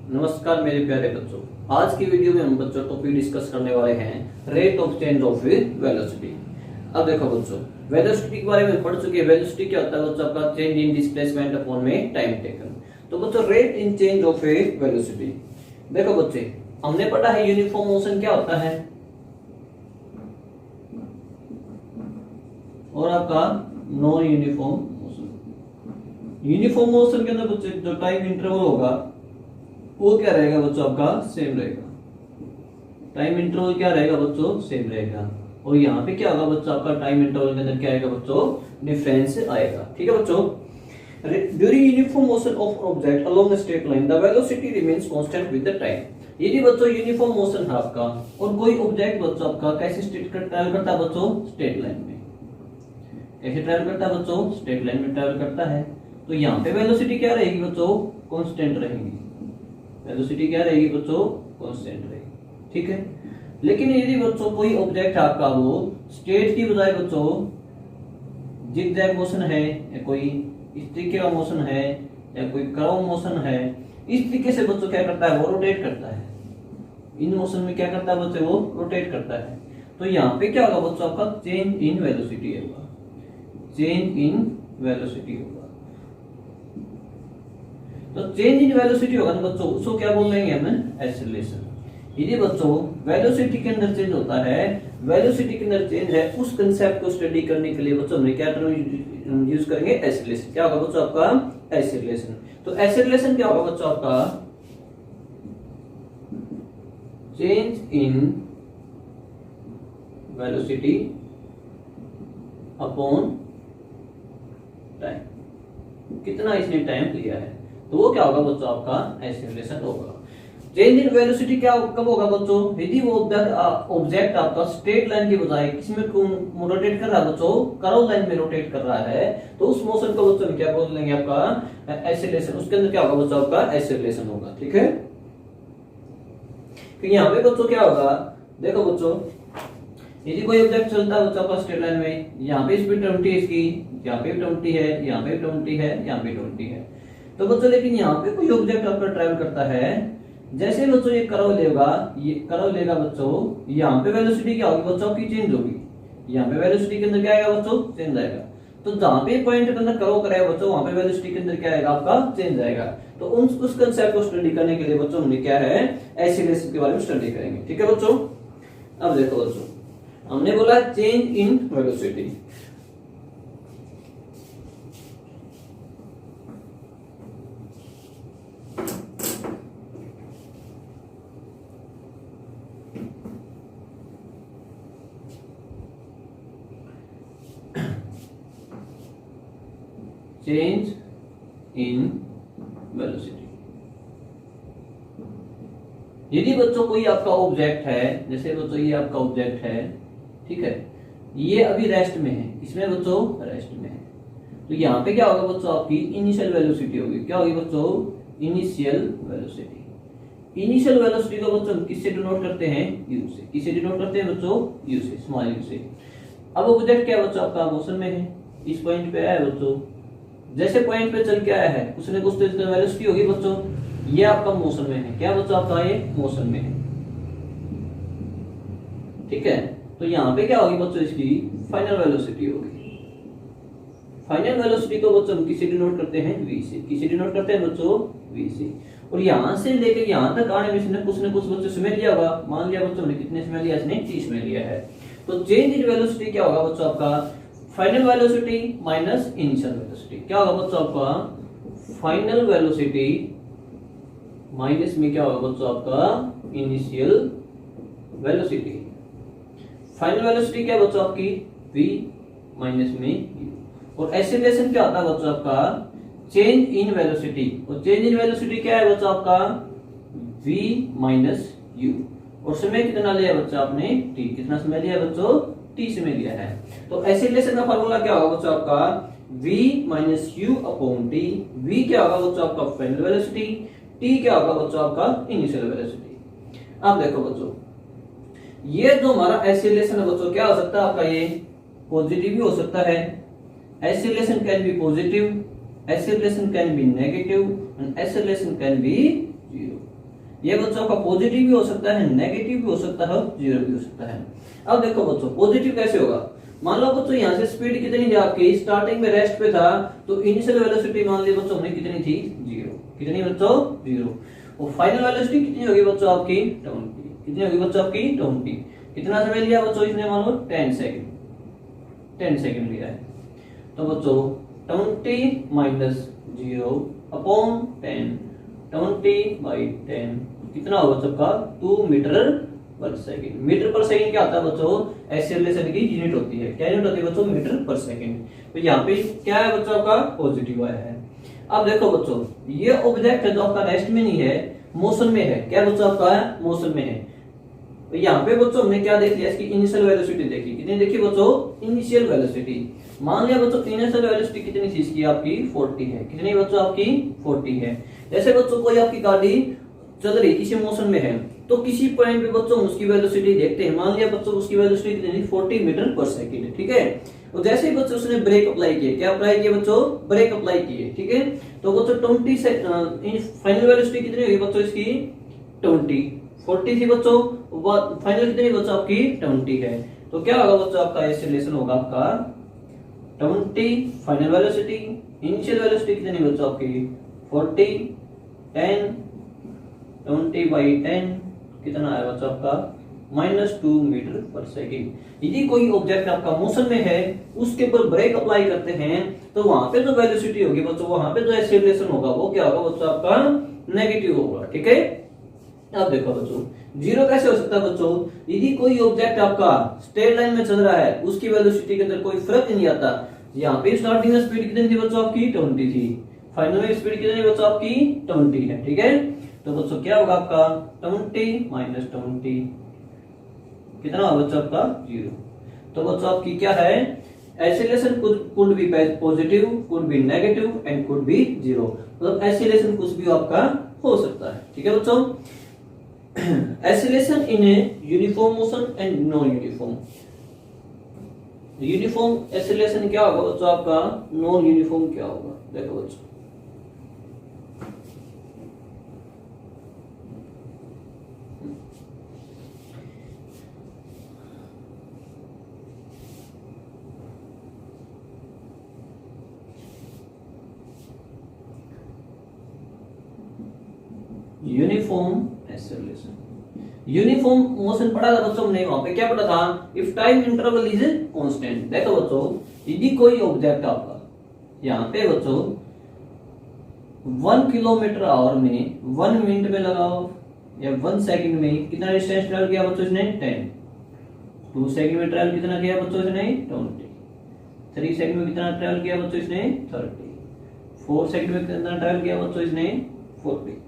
नमस्कार मेरे प्यारे बच्चों। आज की वीडियो में हम बच्चों टॉपिक डिस्कस करने वाले हैं rate of change of velocity. अब देखो बच्चों, वेलोसिटी के बारे में पढ़ चुके हैं। वेलोसिटी क्या होता है बच्चों? आपका चेंज इन डिस्प्लेसमेंट अपॉन में टाइम टेकन। तो बच्चों rate in change of velocity, देखो बच्चे हमने पढ़ा है यूनिफॉर्म मोशन क्या होता है और आपका non uniform motion. Uniform motion के अंदर बच्चे जो टाइम इंटरवल होगा वो क्या रहेगा बच्चों? आपका सेम रहेगा। टाइम इंटरवल क्या रहेगा बच्चों? सेम रहेगा। और यहाँ पे क्या होगा बच्चों? आपका टाइम इंटरवल के अंदर क्या आएगा बच्चों? डिफरेंस आएगा। ठीक है बच्चों। During uniform motion of object along the straight line the velocity remains constant with the time. यदि बच्चों यूनिफॉर्म मोशन है आपका और कोई ऑब्जेक्ट बच्चों आपका कैसे ट्रैवल करता है बच्चों? स्ट्रेट लाइन में। कैसे ट्रैवल करता है बच्चों? स्ट्रेट लाइन में ट्रैवल करता है। तो यहाँ पे वेलोसिटी क्या रहेगी बच्चों? कांस्टेंट रहेगी। वेलोसिटी क्या रहेगी बच्चों? कांस्टेंट रहेगी। ठीक है। लेकिन यदि बच्चों कोई ऑब्जेक्ट आपका वो स्ट्रेट की बजाय बच्चों जिगजैग मोशन है या कोई इस तरीके का मोशन है या कोई कर्व मोशन है, इस तरीके से बच्चों क्या करता है? वो रोटेट करता है। इन मोशन में क्या करता है बच्चों? वो रोटेट करता है। तो यहाँ पे क्या होगा बच्चों? आपका चेंज इन वेलोसिटी होगा। चेंज इन वेलोसिटी होगा। तो चेंज इन वेलोसिटी होगा तो बच्चों उसको क्या बोल देंगे हम? एक्सेलरेशन। यदि बच्चों वेलोसिटी के अंदर चेंज होता है, वेलोसिटी के अंदर चेंज है, उस कंसेप्ट को स्टडी करने के लिए बच्चों हमने क्या टर्म यूज करेंगे? एक्सेलरेशन। क्या होगा बच्चों? आपका एक्सेलरेशन। तो एक्सेलरेशन क्या होगा बच्चों? आपका change in velocity upon time. कितना इसने टाइम लिया है तो वो क्या होगा बच्चों? आपका एक्सेलरेशन होगा। चेंज इन वेलोसिटी क्या कब होगा बच्चों? यदि वो ऑब्जेक्ट आपका स्ट्रेट लाइन के बजाय किसमें रोटेट कर रहा है बच्चों? कर्व लाइन में रोटेट कर रहा है, तो उस मोशन को बच्चों क्या बोल देंगे? आपका एक्सेलरेशन। उसके अंदर क्या होगा बच्चों? आपका एक्सेलरेशन होगा। ठीक है। तो यहाँ पे बच्चों क्या होगा? देखो बच्चों, यदि कोई ऑब्जेक्ट चलता है बच्चों आपका स्ट्रेट लाइन में, यहाँ पे स्पीड 20 है इसकी, यहाँ पे 20 है, यहाँ पे 20 है, यहाँ पे 20 है। तो बच्चों लेकिन यहाँ पे कोई ऑब्जेक्ट आपका ट्रैवल करता है, जैसे बच्चों ये कर्व लेगा, ये कर्व लेगा बच्चों, यहाँ पे वेलोसिटी क्या होगी बच्चों? की चेंज होगी। यहाँ पे वेलोसिटी के अंदर क्या आएगा बच्चों? चेंज आएगा। तो जहां पे पॉइंट के अंदर कर्व करेगा बच्चों, वहां पे वेलोसिटी के अंदर क्या आएगा? आपका चेंज आएगा। तो उस कंसेप्ट को स्टडी करने के लिए बच्चों हमने क्या है? एक्सेलरेशन के बारे में स्टडी करेंगे। ठीक है बच्चों। अब देखो बच्चों, हमने बोला change in velocity. Change in velocity. यदि बच्चों कोई आपका ऑब्जेक्ट है, जैसे बच्चों ये आपका ऑब्जेक्ट है, ठीक है, ये अभी रेस्ट में है, इसमें बच्चों रेस्ट में है, तो यहाँ पे क्या होगा बच्चों? आपकी इनिशियल वेलोसिटी होगी। क्या होगी बच्चों? Initial velocity. इनिशियल वेलोसिटी को बच्चों किससे डिनोट करते हैं? यू से। किससे डिनोट करते हैं बच्चों? यू से, स्मॉल यू से। अब ऑब्जेक्ट क्या बच्चों? आपका मोशन में है, इस पॉइंट पे आया है बच्चों, जैसे पॉइंट पे चल के आया है उसने कुछ तो वेलोसिटी होगी बच्चों, ये आपका मोशन में है। क्या बच्चों? आपका ये मोशन में है। ठीक है। तो यहाँ पे क्या होगी बच्चों? इसकी फाइनल वेलोसिटी होगी। फाइनल वेलोसिटी को बच्चों किसे डिनोट करते हैं? वी से। किसे डिनोट करते हैं बच्चों? वी से। और यहाँ से लेकर यहाँ तक आने में इसने कुछ न कुछ बच्चों समय लिया होगा। मान लिया बच्चों ने कितने समय लिया? इसने 30 में लिया है। तो चेंज इन वेलोसिटी क्या होगा बच्चों? आपका final velocity minus initial velocity. क्या होगा बच्चों? आपका फाइनल वेलोसिटी माइनस में क्या होगा बच्चों? आपका इनिशियल वेलोसिटी। फाइनल वेलोसिटी क्या बच्चों? आपकी v माइनस में u। और एक्सेलरेशन क्या होता है बच्चों? आपका चेंज इन वेलोसिटी। और चेंज इन वेलोसिटी क्या है बच्चों? आपका v माइनस u। और समय कितना लिया बच्चों आपने? t। कितना समय लिया बच्चों? t समय लिया है। तो एक्सेलरेशन का फार्मूला क्या होगा बच्चों? आपका v minus you upon T. v क्या होगा बच्चों? आपका फाइनल वेलोसिटी। t क्या होगा बच्चों? आपका इनिशियल वेलोसिटी। अब देखो बच्चों, ये जो हमारा एक्सेलरेशन है बच्चों, क्या हो सकता है आपका? ये पॉजिटिव भी हो सकता है। Acceleration can be positive, acceleration can be negative and acceleration can be zero। ये बच्चों आपका पॉजिटिव भी हो सकता है, नेगेटिव भी हो सकता है, जीरो भी हो सकता है। अब देखो बच्चों पॉजिटिव कैसे होगा, मान लो बच्चों यहाँ से स्पीड कितनी थी आपकी, स्टार्टिंग में रेस्ट पे था तो इनिशियल वेलोसिटी मान ली बच्चों हमने कितनी थी, जीरो। कितनी बच्चों, जीरो। और फाइनल वेलोसिटी कितनी होगी बच्चों आपकी, 20। कितनी होगी बच्चों आपकी, 20। कितना समय लिया बच्चों इसने, मान लो 10 सेकंड, 10 सेकंड लिया है। तो बच्चों 20 माइनस 0 अपॉन 10, 20/10 कितना होगा बच्चों का, 2 metre per second. Metre per second क्या होता है बच्चों, एक्सेलरेशन की यूनिट होती है। क्या यूनिट होती है बच्चों, मीटर पर सेकंड। तो यहाँ पे क्या है बच्चों का, पॉजिटिव आया है। अब देखो बच्चों ये ऑब्जेक्ट है जो आपका रेस्ट में नहीं है, मोशन में है। क्या बच्चों आपका मोशन में है। तो यहाँ पे बच्चों हमने क्या देख लिया, इसकी इनिशियल वेलोसिटी देखी। कितनी देखी बच्चों, इनिशियल वेलोसिटी। मान लिया बच्चों इनिशियल वेलोसिटी कितनी थी इसकी, आपकी 40 है। कितनी बच्चों आपकी 40 है। जैसे बच्चों कोई आपकी गाड़ी चल रही किसी मोशन में है तो किसी पॉइंट पे बच्चों उसकी वेलोसिटी देखते हैं। मान लिया बच्चों उसकी वेलोसिटी कितनी, 40 मीटर पर सेकंड, ठीक है। और जैसे ही बच्चों उसने ब्रेक अप्लाई किए, क्या अप्लाई किए बच्चों, ब्रेक अप्लाई किए, ठीक है। तो बच्चों 20 से फाइनल वेलोसिटी कितनी होगी बच्चों इसकी, 20। 40 थी बच्चों, फाइनल कितनी बच्चों आपकी 20 है। तो क्या होगा बच्चों आपका एक्सेलरेशन होगा आपका 20 फाइनल वेलोसिटी, इनिशियल वेलोसिटी कितनी बच्चों आपकी 40, 10, 20/10 कितना आया बच्चों आपका -2 मीटर पर सेकंड। यदि कोई ऑब्जेक्ट आपका मोशन में है उसके ऊपर ब्रेक अप्लाई करते हैं तो वहां पे जो वेलोसिटी होगी बच्चों, वहां पे जो एक्सेलरेशन होगा वो क्या होगा बच्चों आपका नेगेटिव होगा, ठीक है। अब देखो बच्चों जीरो कैसे हो सकता है बच्चों, यदि कोई ऑब्जेक्ट आपका स्ट्रेट लाइन में चल रहा है उसकी वेलोसिटी के अंदर कोई फर्क नहीं आता। यहाँ पे स्टार्टिंग में स्पीड कितनी थी बच्चों आपकी 20 थी, फाइनल में स्पीड कितनी बच्चों आपकी 20 है, ठीक है। तो बच्चों क्या होगा आपका 20 माइनस 20 कितना होगा बच्चों आपका 0। तो बच्चों आपकी क्या है, acceleration could be positive, could be negative and could be zero. मतलब एक्सेलरेशन कुछ भी आपका हो सकता है, ठीक है बच्चों। Acceleration in a uniform motion and non uniform. Uniform acceleration क्या होगा बच्चों आपका, नॉन यूनिफॉर्म क्या होगा, देखो बच्चों। यूनिफॉर्म एक्सेलरेशन, यूनिफॉर्म मोशन पढ़ा था बच्चों हमने, वहां पे क्या पढ़ा था, if time interval is constant. देखो बच्चों यदि कोई ऑब्जेक्ट आपका यहाँ पे बच्चों 1 किलोमीटर आवर में 1 मिनट में लगाओ या 1 सेकंड में कितना डिस्टेंस ट्रेवल किया बच्चों इसने 10, 2 सेकंड में ट्रेवल कितना किया बच्चों इसने 20, 3 सेकंड में कितना ट्रेवल किया बच्चों इसने 30, 4 सेकंड में कितना ट्रेवल किया बच्चों इसने 40।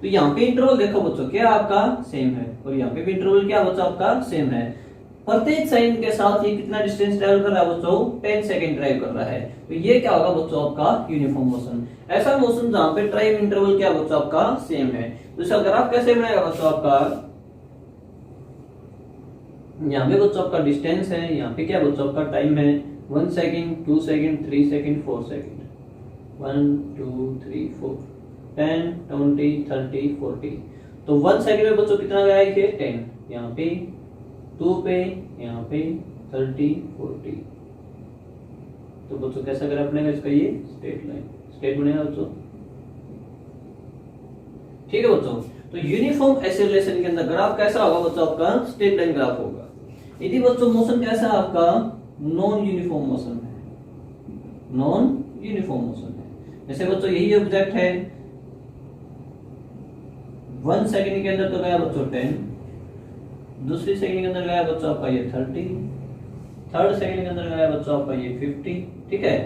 तो यहाँ पे इंटरवल देखो बच्चों क्या आपका सेम है और यहाँ पे भी इंटरवल क्या बच्चों आपका सेम है। प्रत्येक सेकंड के साथ ही कितना डिस्टेंस ट्रैवल कर रहा है बच्चों 10 सेकंड ड्राइव कर रहा है। तो ये क्या होगा बच्चों आपका यूनिफॉर्म मोशन। ऐसा मोशन जहां पे टाइम इंटरवल क्या बच्चों आपका सेम है। तो इसका ग्राफ कैसे बनाएगा बच्चों आपका, यहाँ पे बच्चों आपका डिस्टेंस है, यहाँ पे क्या बच्चों आपका टाइम है 1 सेकंड 2 सेकंड 3 सेकंड 4 सेकंड 1 2 3 4 10 20 30 40। तो 1 सेकंड में बच्चों कितना गया है 10, यहाँ पे 2 पे, यहाँ पे 30 40। तो बच्चों कैसा ग्राफ बनेगा इसका, ये स्ट्रेट लाइन स्ट्रेट बनेगा बच्चों, ठीक है बच्चों। तो यूनिफॉर्म एक्सेलरेशन के अंदर ग्राफ कैसा होगा बच्चों आपका स्ट्रेट लाइन ग्राफ होगा। यदि बच्चों मोशन कैसा है आपका नॉन यूनिफॉर्म मोशन है, नॉन यूनिफॉर्म मोशन है। जैसे बच्चों यही ऑब्जेक्ट है 1 सेकंड के अंदर तो गया बच्चों 10, दूसरी सेकंड के अंदर गया बच्चों आपका ये 30, थर्ड सेकंड के अंदर गया बच्चों आपका ये 50, ठीक है,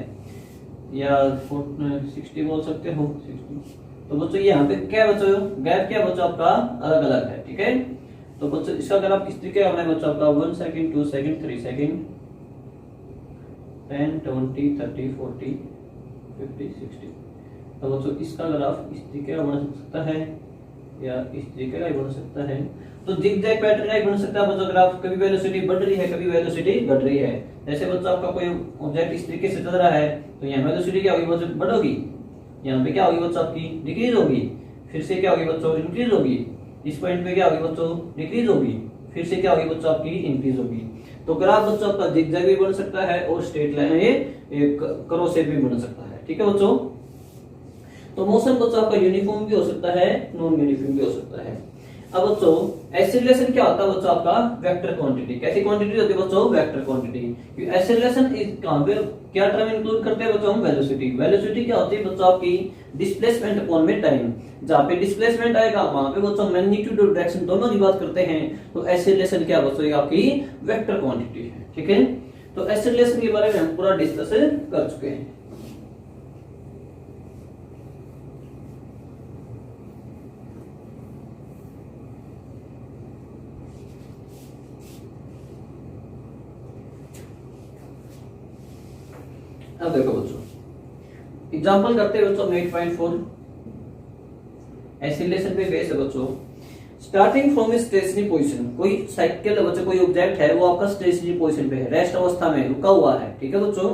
या 60 बोल सकते हो 60। तो बच्चों यहाँ पे क्या बच्चों गैप क्या बच्चों आपका अलग अलग है, ठीक है। तो बच्चों इसका अगर आप किस तरीके का बना बच्चों आपका 1 सेकंड 2 सेकंड 3 सेकंड 10 20 30 40 50 60। तो बच्चों इसका ग्राफ इस तरीके का बन सकता है या इस तरीके का बन सकता है। तो जिगजैग पैटर्न का बन सकता है बच्चों ग्राफ, कभी वेलोसिटी बढ़ रही है कभी वेलोसिटी घट रही है। जैसे बच्चों आपका कोई ऑब्जेक्ट इस तरीके से चल रहा है तो यहाँ वेलोसिटी क्या होगी बच्चों बढ़ोगी, यहाँ पे क्या होगी बच्चों आपकी डिक्रीज होगी, फिर से क्या होगी बच्चों इंक्रीज होगी, इस पॉइंट पे क्या होगी बच्चों, डिक्रीज होगी, फिर से क्या होगी बच्चों आपकी इंक्रीज होगी। तो ग्राफ बच्चों आपका जिगजैग भी बन सकता है और स्ट्रेट लाइन ये क्रोसेट भी बन सकता है, ठीक है बच्चों। तो मोशन बच्चों आपका यूनिफॉर्म भी हो सकता है, नॉन यूनिफॉर्म भी हो सकता है। अब बच्चों एक्सीलरेशन क्या होता है बच्चों आपका, वेक्टर क्वांटिटी। कैसी क्वांटिटी होती है बच्चों, वेक्टर क्वांटिटी। एक्सीलरेशन इस कहां पे क्या टर्म इंक्लूड करते हैं बच्चों, हम वेलोसिटी। वेलोसिटी क्या होती है बच्चों आपकी, डिस्प्लेसमेंट अपॉन में टाइम। जहां पे डिस्प्लेसमेंट आएगा वहां पे बच्चों मैग्नीट्यूड और डायरेक्शन दोनों की बात करते हैं। तो एक्सीलरेशन क्या बच्चों, ये आपकी वेक्टर क्वांटिटी है, ठीक है। तो एक्सीलरेशन के बारे में हम पूरा डिस्कस कर चुके हैं। अब देखो बच्चों एग्जांपल करते हैं बच्चों 8.4 एक्सीलरेशन पे बेस है बच्चों। स्टार्टिंग फ्रॉम स्टेशनरी पोजीशन, कोई साइकिल बच्चों कोई ऑब्जेक्ट है वो आपका स्टेशनरी पोजीशन पे है, रेस्ट अवस्था में रुका हुआ है, ठीक है बच्चों।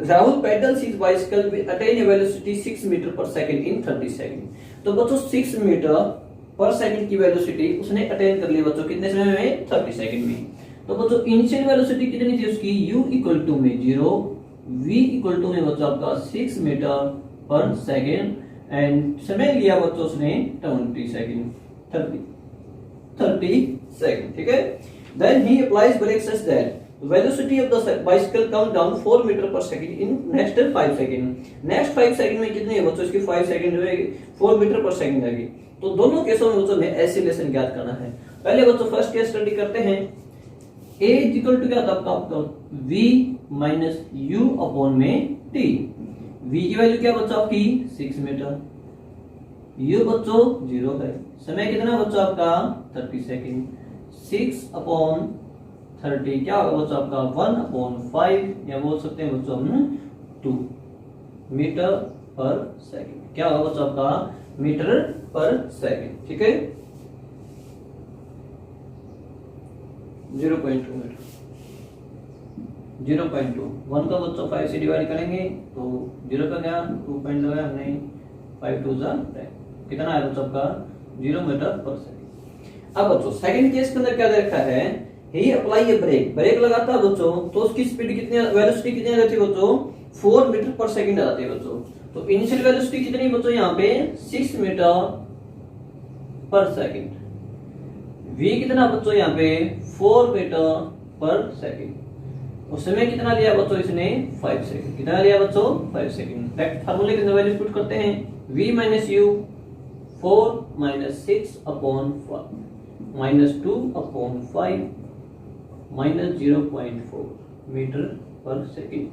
Rahul pedals his bicycle with attain a velocity 6 meter per second in 30 second. तो बच्चों 6 मीटर पर सेकंड की वेलोसिटी उसने अटेन कर ली बच्चों, कितने समय में, 30 सेकंड में। तो बच्चों इनिशियल वेलोसिटी कितनी थी उसकी, u इक्वल टू में 0, v इक्वल टू में बच्चों आपका 6 मीटर पर सेकेंड एंड समय लिया बच्चों उसने 20 सेकेंड, 30 सेकेंड, ठीक है। Then he applies brake such that velocity of the bicycle come down 4 metre per second in next 5 second. Next 5 second में कितनी है बच्चों इसकी, 5 सेकेंड में 4 मीटर पर सेकेंड आएगी। तो दोनों केसों में बच्चों में एक्सीलरेशन ज्ञात करना है। पहले बच्चों फर्स्ट केस स्टडी करते हैं। a इक्वल टू क्या था आपका, v माइनस u अपॉन में t। v की वैल्यू क्या बच्चों आपकी 6 मीटर, u बच्चों 0 है, समय कितना बच्चों आपका 30 सेकेंड। 6 अपॉन 30 क्या होगा बच्चों आपका 1 अपॉन 5 या बोल सकते हैं बच्चों हम 2 मीटर पर सेकेंड। क्या होगा बच्चों आपका मीटर पर सेकेंड, ठीक है। 0.2 मीटर, 0.2 1 का बच्चों 5 से डिवाइड करेंगे तो 0 का गया, 2 पॉइंट लगाया हमने, 5 2 10, कितना है बच्चों आपका 0 मीटर पर सेकंड। अब बच्चों सेकंड केस के अंदर क्या दे रखा है, ही अप्लाई ए ब्रेक, ब्रेक लगाता है बच्चों तो उसकी स्पीड कितनी, वेलोसिटी कितनी रहती है बच्चों, 4 मीटर पर सेकंड आती है बच्चों। तो इनिशियल वेलोसिटी कितनी बच्चों यहाँ पे 6 मीटर पर सेकंड। v कितना बच्चों यहाँ पे 4 मीटर पर सेकंड। उस समय कितना लिया बच्चों इसने 5 सेकंड। कितना लिया बच्चों 5 सेकंड। डायरेक्ट फार्मूले के अंदर वैल्यू पुट करते हैं, v minus u 4 minus 6 upon 5 minus 2 upon 5 minus 0.4 meter per second.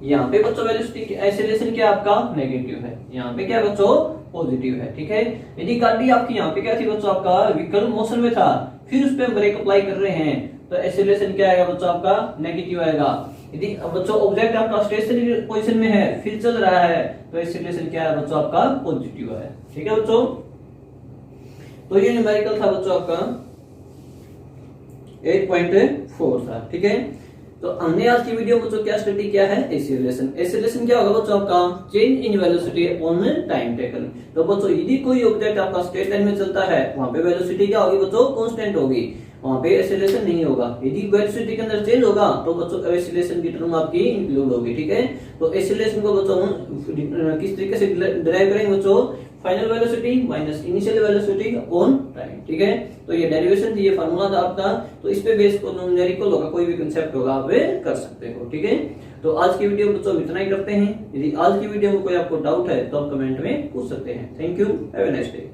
यहाँ पे बच्चों वेलोसिटी एक्सीलरेशन क्या आपका नेगेटिव है, यहाँ पे क्या बच्चों पॉजिटिव है, ठीक है। यदि गाड़ी आपकी यहाँ पे क्या थी बच्चों आपका व्हीकल मोशन में था, फिर उस पे हम ब्रेक अप्लाई कर रहे हैं तो एक्सीलरेशन क्या आएगा बच्चों आपका नेगेटिव आएगा। यदि बच्चों ऑब्जेक्ट आपका स्टेशनरी पोजीशन में है फिर चल रहा है तो एक्सीलरेशन क्या है बच्चों आपका पॉजिटिव है, ठीक है बच्चों। तो ये न्यूमेरिकल था बच्चों आपका 8.4 था, ठीक है। तो हमने आज की वीडियो बच्चों क्या स्टडी किया है, एक्सीलरेशन। एक्सीलरेशन क्या होगा बच्चों आपका change in velocity upon time taken. तो बच्चों यदि कोई ऑब्जेक्ट आपका स्ट्रेट लाइन में चलता है वहां पे वेलोसिटी क्या होगी बच्चों कांस्टेंट होगी, वहां पे एक्सीलरेशन नहीं होगा। यदि वेलोसिटी के अंदर चेंज होगा तो बच्चों एक्सीलरेशन की टर्म आपकी इंक्लूड होगी, ठीक है। तो एक्सीलरेशन को बच्चों किस तरीके से डिराइव करेंगे बच्चों, final velocity minus initial velocity upon time, ठीक है। तो ये डेरिवेशन थी, ये फार्मूला था आपका। तो इस पे बेस को न्यूमेरिकल होगा, कोई भी कांसेप्ट होगा आप कर सकते हो, ठीक है। तो आज की वीडियो बच्चों इतना ही करते हैं। यदि आज की वीडियो में कोई आपको डाउट है तो आप कमेंट में पूछ सकते हैं। Thank you, have a nice day.